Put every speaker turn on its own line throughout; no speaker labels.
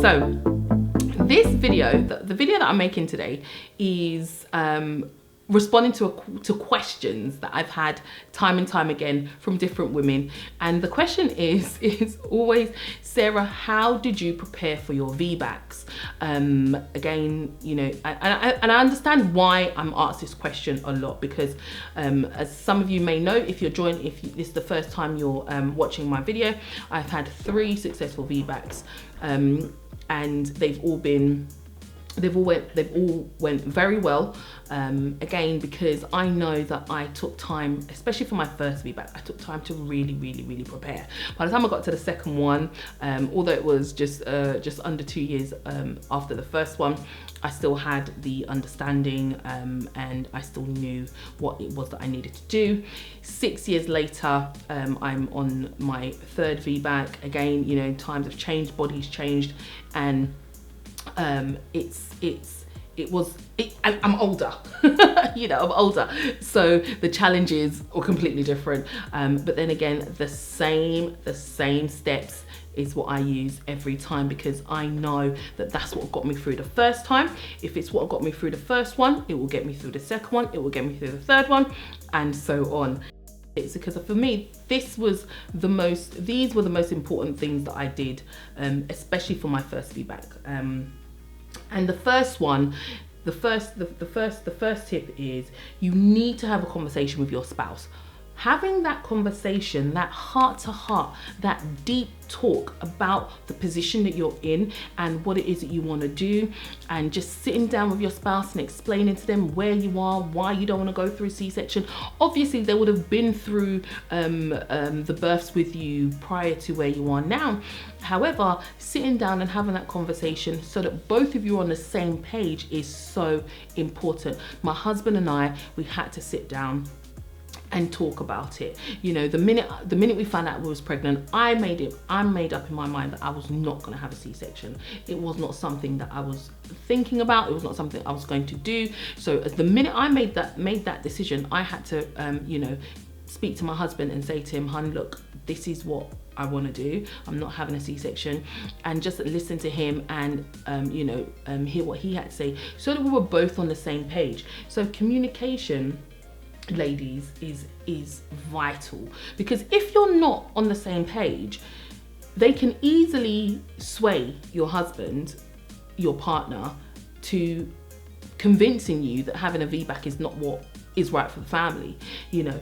So this video, the video that I'm making today is responding to questions that I've had time and time again from different women. And the question is always, Sarah, how did you prepare for your VBACs? Again, you know, and I understand why I'm asked this question a lot, because as some of you may know, if this is the first time you're watching my video, I've had 3 successful VBACs, and they've all went very well. Again, because I know that I took time, especially for my first VBAC, I took time to really prepare. By the time I got to the second one, although it was just under 2 years after the first one, I still had the understanding, and I still knew what it was that I needed to do. 6 years later, I'm on my 3rd VBAC. Again, you know, times have changed, bodies changed, and I'm older. You know, I'm older, so the challenges are completely different, but then again, the same steps is what I use every time, because I know that that's what got me through the first time. If it's what got me through the first one, it will get me through the second one, it will get me through the third one, and so on. It's because for me, these were the most important things that I did, especially for my first VBAC. And the first one, the first tip is, you need to have a conversation with your spouse. Having that conversation, that heart-to-heart, that deep talk about the position that you're in and what it is that you want to do, and just sitting down with your spouse and explaining to them where you are, why you don't want to go through a C-section. Obviously, they would have been through the births with you prior to where you are now. However, sitting down and having that conversation so that both of you are on the same page is so important. My husband and I, we had to sit down and talk about it. You know, the minute we found out we was pregnant, I made up in my mind that I was not going to have a C-section. It was not something that I was thinking about. It was not something I was going to do. So the minute I made that decision, I had to you know, speak to my husband and say to him, "Hun, look, this is what I want to do. I'm not having a C-section," and just listen to him and you know, hear what he had to say, so that we were both on the same page. So communication, ladies, is vital, because if you're not on the same page, they can easily sway your husband, your partner, to convincing you that having a VBAC is not what is right for the family, you know,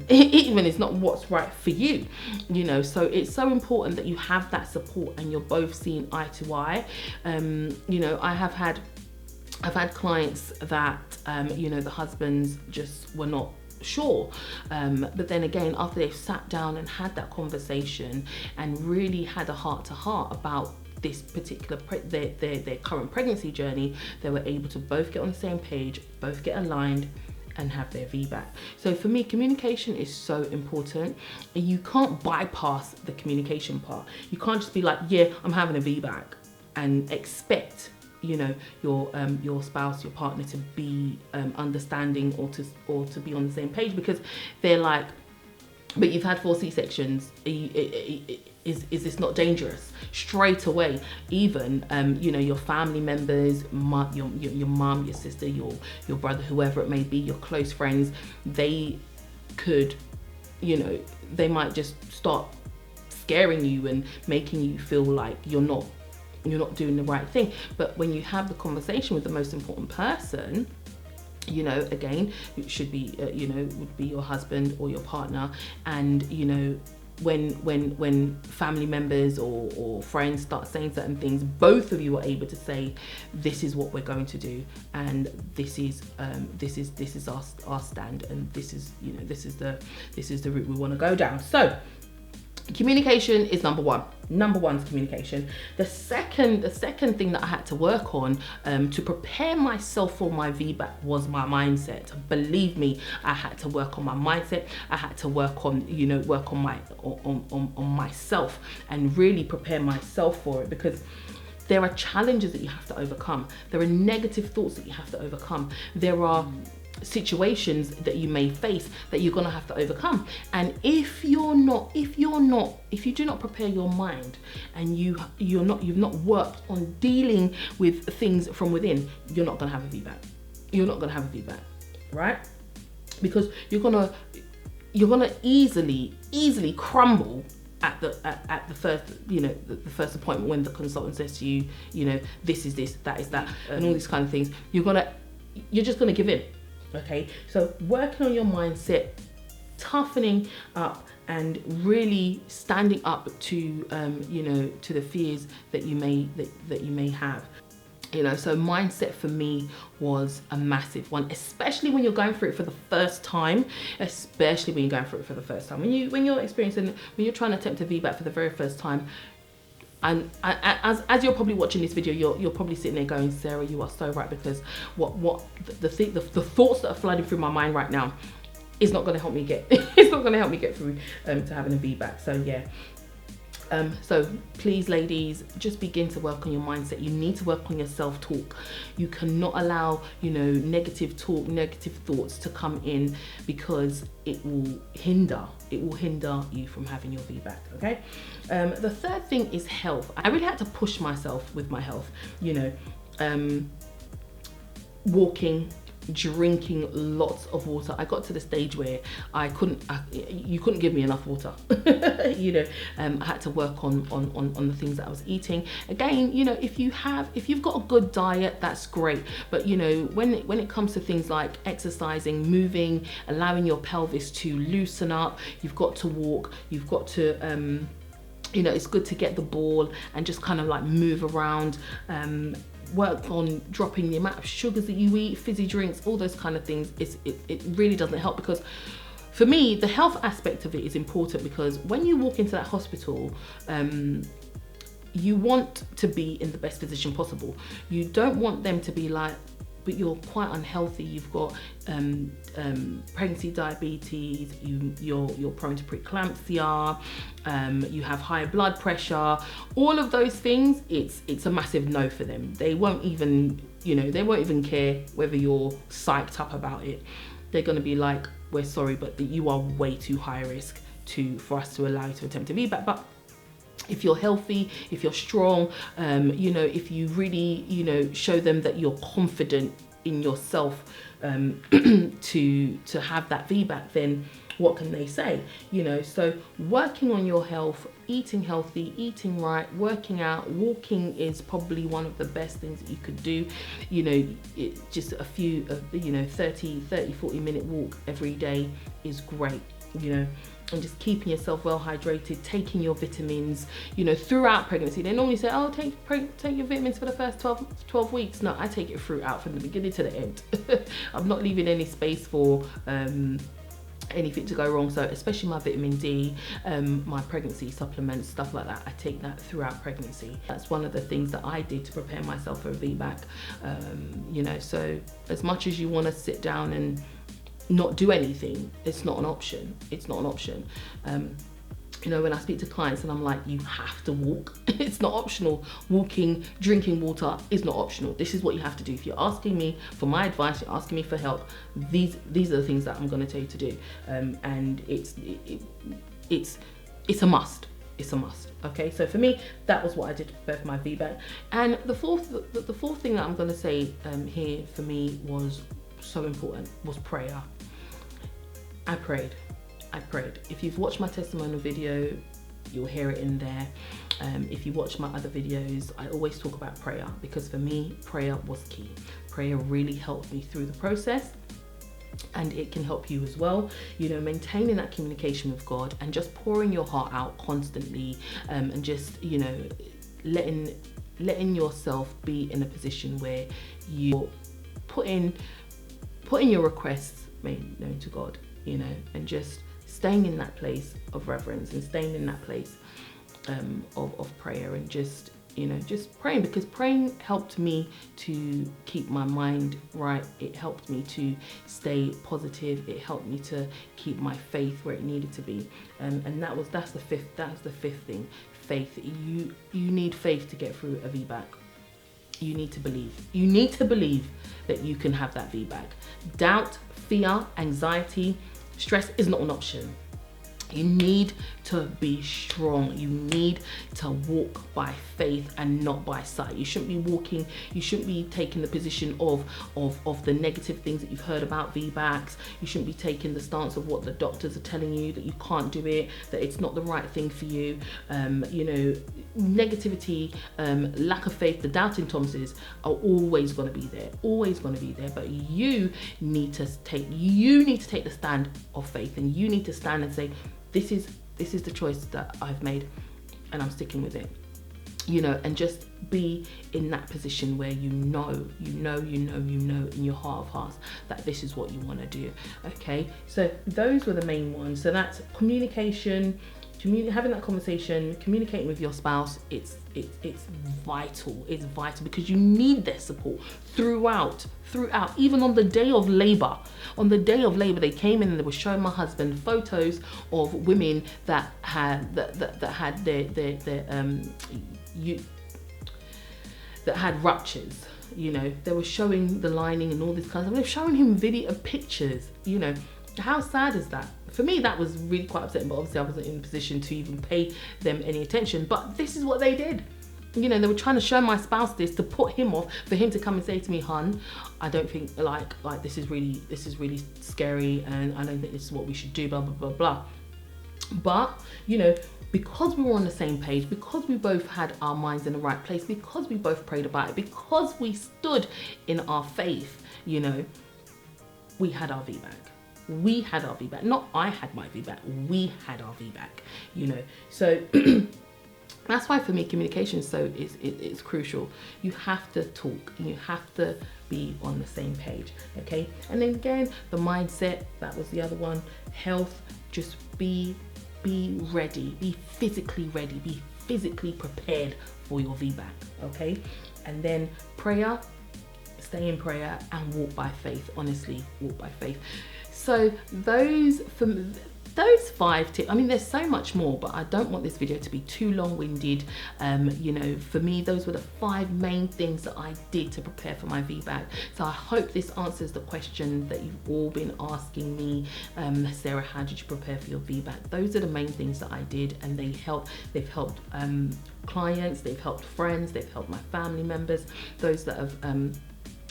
even it's not what's right for you, you know. So it's so important that you have that support and you're both seeing eye to eye. You know, I've had clients that you know, the husbands just were not sure, but then again, after they've sat down and had that conversation and really had a heart-to-heart about this particular their current pregnancy journey, they were able to both get on the same page, both get aligned, and have their VBAC. So for me, communication is so important, and you can't bypass the communication part. You can't just be like, yeah, I'm having a VBAC, and expect, you know, your spouse, your partner to be understanding or to be on the same page, because they're like, but you've had 4 C-sections, is this not dangerous? Straight away, even you know, your family members, your mum, your sister, your brother, whoever it may be, your close friends, they could, you know, they might just start scaring you and making you feel like you're not doing the right thing. But when you have the conversation with the most important person, you know, again, it should be you know, would be your husband or your partner, and you know, when family members or friends start saying certain things, both of you are able to say, this is what we're going to do, and this is our stand, and this is, you know, this is the route we want to go down. So communication is number one. Number one is communication. The second thing that I had to work on to prepare myself for my VBAC was my mindset. Believe me, I had to work on my mindset. I had to work on, you know, on myself and really prepare myself for it, because there are challenges that you have to overcome. There are negative thoughts that you have to overcome. There are situations that you may face that you're going to have to overcome. And if you do not prepare your mind, and you've not worked on dealing with things from within, you're not going to have a VBAC. You're not going to have a VBAC, right? Because you're gonna easily crumble at the first, the first appointment, when the consultant says to you, this is this, that is that, and all these kind of things. You're just gonna give in. Okay, so working on your mindset, toughening up, and really standing up to to the fears that you may have. So mindset for me was a massive one, especially when you're going through it for the first time. When you're experiencing, when you're trying to attempt a VBAC for the very first time. And as you're probably watching this video, you're probably sitting there going, Sarah, you are so right, because the thoughts that are flooding through my mind right now is not going to help me get through to having a VBAC. So yeah. So please, ladies, just begin to work on your mindset. You need to work on your self-talk. You cannot allow, negative talk, negative thoughts to come in, because it will hinder you from having your VBAC. Okay. The third thing is health. I really had to push myself with my health. Walking, drinking lots of water. I got to the stage where you couldn't give me enough water. I had to work on the things that I was eating. Again, if you've got a good diet, that's great. But when it comes to things like exercising, moving, allowing your pelvis to loosen up, you've got to walk, you've got to it's good to get the ball and just kind of like move around. Work on dropping the amount of sugars that you eat, fizzy drinks, all those kind of things. It really doesn't help, because for me, the health aspect of it is important, because when you walk into that hospital, you want to be in the best position possible. You don't want them to be like, but you're quite unhealthy, you've got pregnancy diabetes, you're prone to preeclampsia, you have high blood pressure, all of those things. It's a massive no for them. They won't even care whether you're psyched up about it. They're going to be like, we're sorry, but you are way too high risk for us to allow you to attempt a VBAC. But if you're healthy, if you're strong, if you really, show them that you're confident in yourself to have that VBAC, then what can they say? So working on your health, eating healthy, eating right, working out, walking is probably one of the best things that you could do. Just a few 30, 40 minute walk every day is great, and just keeping yourself well hydrated, taking your vitamins, throughout pregnancy. They normally say, oh, take your vitamins for the first 12 weeks. No, I take it throughout, from the beginning to the end. I'm not leaving any space for anything to go wrong. So especially my vitamin D, my pregnancy supplements, stuff like that, I take that throughout pregnancy. That's one of the things that I did to prepare myself for a VBAC. So as much as you want to sit down and not do anything, it's not an option. When I speak to clients and I'm like, you have to walk, it's not optional. Walking, drinking water is not optional. This is what you have to do. If you're asking me for my advice, you're asking me for help, these are the things that I'm going to tell you to do. And it's a must. It's a must. Okay, so for me, that was what I did to prepare for my VBAC. And the fourth thing that I'm going to say here for me was so important, was prayer. I prayed. If you've watched my testimonial video, you'll hear it in there. If you watch my other videos, I always talk about prayer, because for me, prayer was key. Prayer really helped me through the process, and it can help you as well. Maintaining that communication with God and just pouring your heart out constantly, and just letting yourself be in a position where you're putting your requests made known to God, and just staying in that place of reverence, and staying in that place of prayer, and just praying, because praying helped me to keep my mind right. It helped me to stay positive. It helped me to keep my faith where it needed to be. And that's the fifth thing. Faith. You need faith to get through a VBAC. you need to believe. You need to believe that you can have that VBAC. Doubt, fear, anxiety, stress is not an option. You need to be strong. You need to walk by faith and not by sight. You shouldn't be taking the position of the negative things that you've heard about VBACs. You shouldn't be taking the stance of what the doctors are telling you, that you can't do it, that it's not the right thing for you. Negativity, lack of faith, the doubting Thomases are always going to be there, but you need to take the stand of faith, and you need to stand and say, this is the choice that I've made and I'm sticking with it, and just be in that position where you know in your heart of hearts that this is what you want to do. Okay, so those were the main ones. So that's communication, having that conversation, communicating with your spouse. It's vital. It's vital because you need their support throughout. Even on the day of labor, they came in and they were showing my husband photos of women that had ruptures. They were showing the lining and all this kind of stuff. They were showing him pictures. How sad is that? For me, that was really quite upsetting, but obviously I wasn't in a position to even pay them any attention. But this is what they did. They were trying to show my spouse this to put him off, for him to come and say to me, "Hun, I don't think like this is really scary, and I don't think this is what we should do." Blah blah blah blah. But because we were on the same page, because we both had our minds in the right place, because we both prayed about it, because we stood in our faith, we had our VBAC. We had our VBAC. Not I had my VBAC. We had our VBAC. So. That's why for me communication is crucial. You have to talk, and you have to be on the same page. Okay, and then again, the mindset, that was the other one. Health, just be ready, be physically ready, be physically prepared for your VBAC. Okay, and then prayer, stay in prayer and walk by faith. Honestly, walk by faith. So those 5 tips, there's so much more, but I don't want this video to be too long-winded. For me, those were the 5 main things that I did to prepare for my VBAC. So I hope this answers the question that you've all been asking me. Sarah, how did you prepare for your VBAC? Those are the main things that I did, and they've helped clients, they've helped friends, they've helped my family members, those that have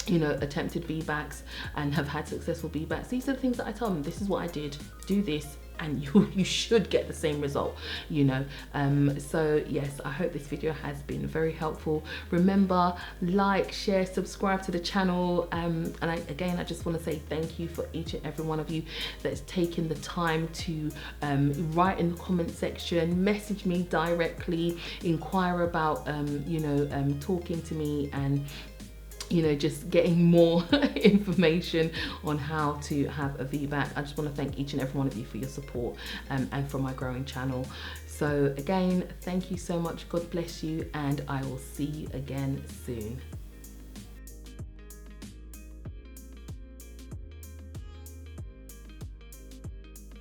attempted VBACs and have had successful VBACs. These are the things that I tell them. This is what I did. Do this, and you should get the same result. So yes, I hope this video has been very helpful. Remember, like, share, subscribe to the channel, and I just want to say thank you for each and every one of you that's taken the time to write in the comment section, message me directly, inquire about talking to me, and just getting more information on how to have a VBAC. I just want to thank each and every one of you for your support and for my growing channel. So again, thank you so much. God bless you, and I will see you again soon.